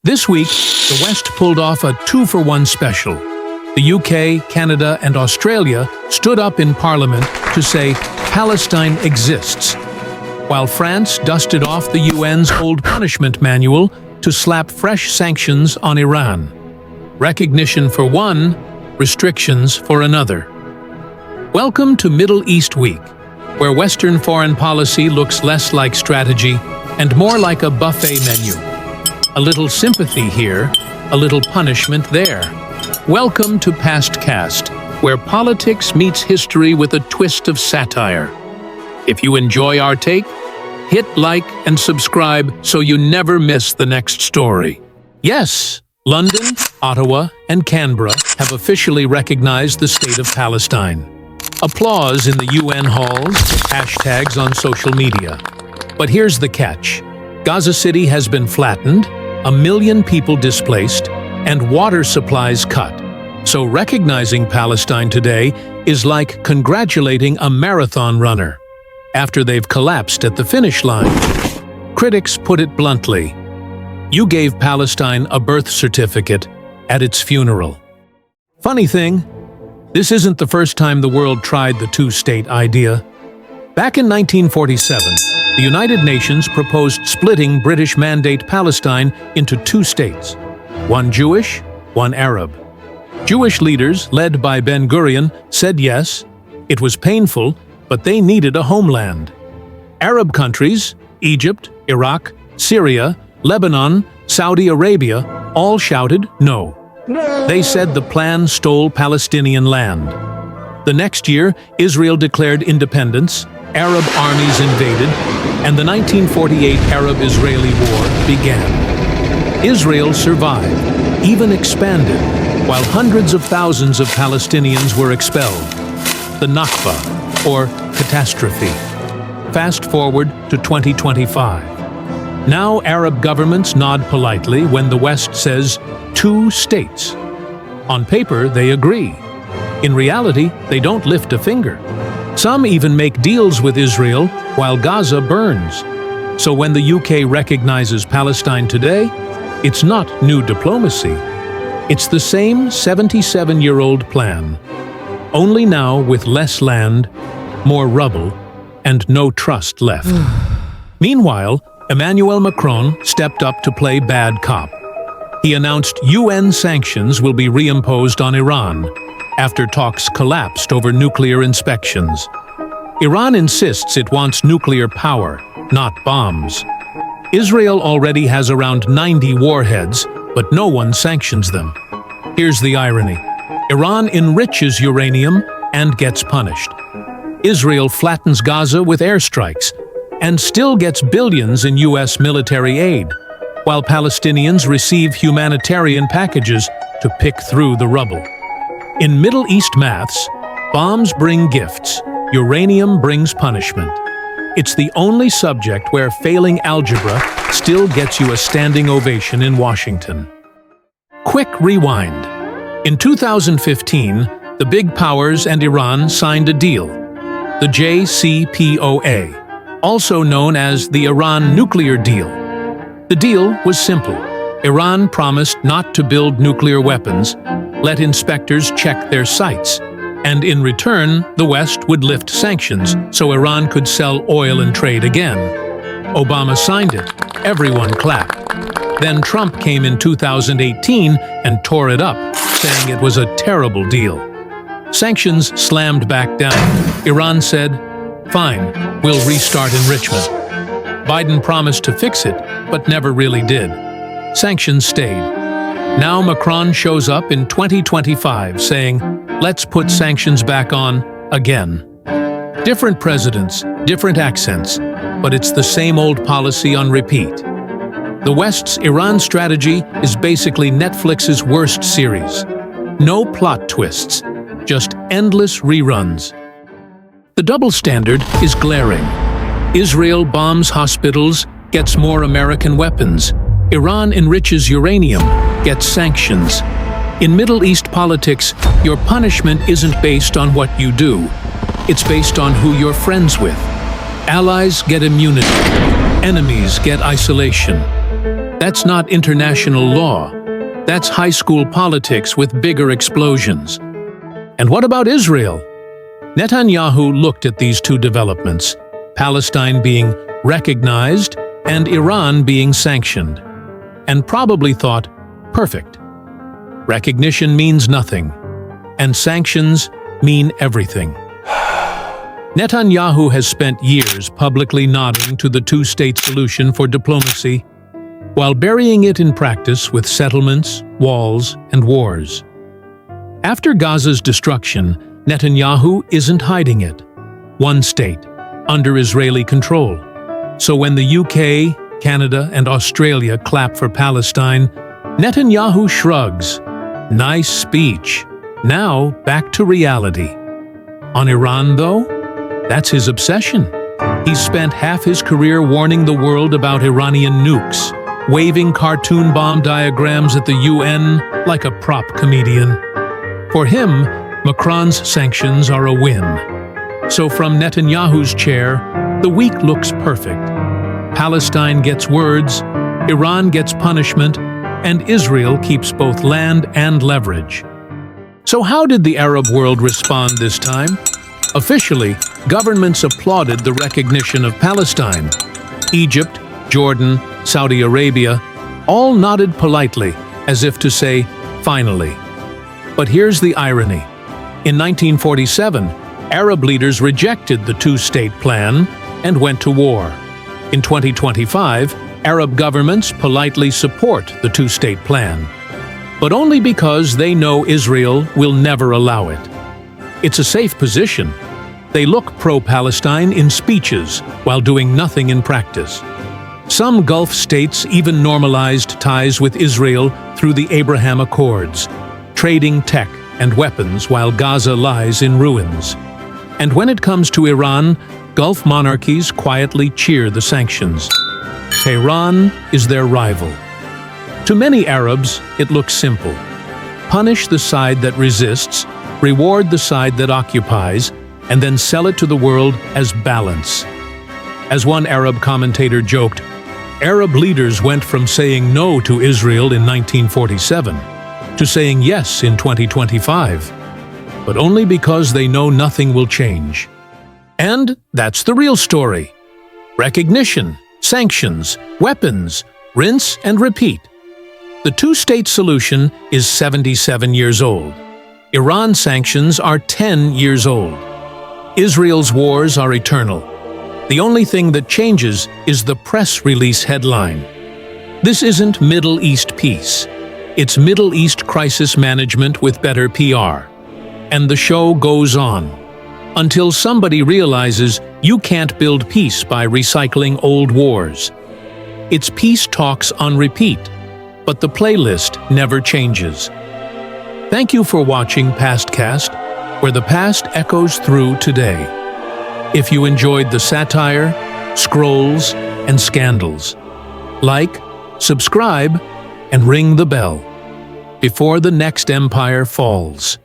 This week, the West pulled off a two-for-one special. The UK, Canada, and Australia stood up in Parliament to say Palestine exists, while France dusted off the UN's old punishment manual to slap fresh sanctions on Iran. Recognition for one, restrictions for another. Welcome to Middle East Week, where Western foreign policy looks less like strategy and more like a buffet menu. A little sympathy here, a little punishment there. Welcome to Past Cast, where politics meets history with a twist of satire. If you enjoy our take, hit like and subscribe so you never miss the next story. Yes, London, Ottawa, and Canberra have officially recognized the state of Palestine. Applause in the UN halls, hashtags on social media. But here's the catch. Gaza City has been flattened, 1 million people displaced, and water supplies cut. So recognizing Palestine today is like congratulating a marathon runner after they've collapsed at the finish line. Critics put it bluntly. You gave Palestine a birth certificate at its funeral. Funny thing, this isn't the first time the world tried the two-state idea. Back in 1947, the United Nations proposed splitting British Mandate Palestine into two states, one Jewish, one Arab. Jewish leaders, led by Ben-Gurion, said yes. It was painful, but they needed a homeland. Arab countries, Egypt, Iraq, Syria, Lebanon, Saudi Arabia, all shouted no. They said the plan stole Palestinian land. The next year, Israel declared independence, Arab armies invaded, and the 1948 Arab-Israeli War began. Israel survived, even expanded, while hundreds of thousands of Palestinians were expelled. The Nakba, or catastrophe. Fast forward to 2025. Now Arab governments nod politely when the West says two states. On paper, they agree. In reality, they don't lift a finger. Some even make deals with Israel while Gaza burns. So when the UK recognizes Palestine today, it's not new diplomacy. It's the same 77-year-old plan, only now with less land, more rubble, and no trust left. Meanwhile, Emmanuel Macron stepped up to play bad cop. He announced UN sanctions will be reimposed on Iran after talks collapsed over nuclear inspections. Iran insists it wants nuclear power, not bombs. Israel already has around 90 warheads, but no one sanctions them. Here's the irony. Iran enriches uranium and gets punished. Israel flattens Gaza with airstrikes and still gets billions in US military aid, while Palestinians receive humanitarian packages to pick through the rubble. In Middle East maths, bombs bring gifts, uranium brings punishment. It's the only subject where failing algebra still gets you a standing ovation in Washington. Quick rewind. In 2015, the big powers and Iran signed a deal, the JCPOA, also known as the Iran nuclear deal. The deal was simple. Iran promised not to build nuclear weapons, let inspectors check their sites, and in return, the West would lift sanctions so Iran could sell oil and trade again. Obama signed it. Everyone clapped. Then Trump came in 2018 and tore it up, saying it was a terrible deal. Sanctions slammed back down. Iran said, "Fine, we'll restart enrichment." Biden promised to fix it, but never really did. Sanctions stayed. Now Macron shows up in 2025 saying, "Let's put sanctions back on again." Different presidents, different accents, but it's the same old policy on repeat. The West's Iran strategy is basically Netflix's worst series. No plot twists, just endless reruns. The double standard is glaring. Israel bombs hospitals, gets more American weapons. Iran enriches uranium, gets sanctions. In Middle East politics, your punishment isn't based on what you do. It's based on who you're friends with. Allies get immunity. Enemies get isolation. That's not international law. That's high school politics with bigger explosions. And what about Israel? Netanyahu looked at these two developments, Palestine being recognized and Iran being sanctioned, and probably thought, perfect. Recognition means nothing, and sanctions mean everything. Netanyahu has spent years publicly nodding to the two-state solution for diplomacy, while burying it in practice with settlements, walls, and wars. After Gaza's destruction, Netanyahu isn't hiding it. One state, under Israeli control. So when the UK, Canada, and Australia clap for Palestine, Netanyahu shrugs. Nice speech. Now, back to reality. On Iran, though? That's his obsession. He's spent half his career warning the world about Iranian nukes, waving cartoon bomb diagrams at the UN like a prop comedian. For him, Macron's sanctions are a win. So from Netanyahu's chair, the week looks perfect. Palestine gets words, Iran gets punishment, and Israel keeps both land and leverage. So how did the Arab world respond this time? Officially, governments applauded the recognition of Palestine. Egypt, Jordan, Saudi Arabia, all nodded politely, as if to say, finally. But here's the irony. In 1947, Arab leaders rejected the two-state plan and went to war. In 2025, Arab governments politely support the two-state plan, but only because they know Israel will never allow it. It's a safe position. They look pro-Palestine in speeches while doing nothing in practice. Some Gulf states even normalized ties with Israel through the Abraham Accords, trading tech and weapons while Gaza lies in ruins. And when it comes to Iran, Gulf monarchies quietly cheer the sanctions. Tehran is their rival. To many Arabs, it looks simple. Punish the side that resists, reward the side that occupies, and then sell it to the world as balance. As one Arab commentator joked, Arab leaders went from saying no to Israel in 1947 to saying yes in 2025, but only because they know nothing will change. And that's the real story. Recognition, sanctions, weapons, rinse and repeat. The two-state solution is 77 years old. Iran's sanctions are 10 years old. Israel's wars are eternal. The only thing that changes is the press release headline. This isn't Middle East peace. It's Middle East crisis management with better PR. And the show goes on, until somebody realizes you can't build peace by recycling old wars. It's peace talks on repeat, but the playlist never changes. Thank you for watching Pastcast, where the past echoes through today. If you enjoyed the satire, scrolls, and scandals, like, subscribe, and ring the bell before the next empire falls.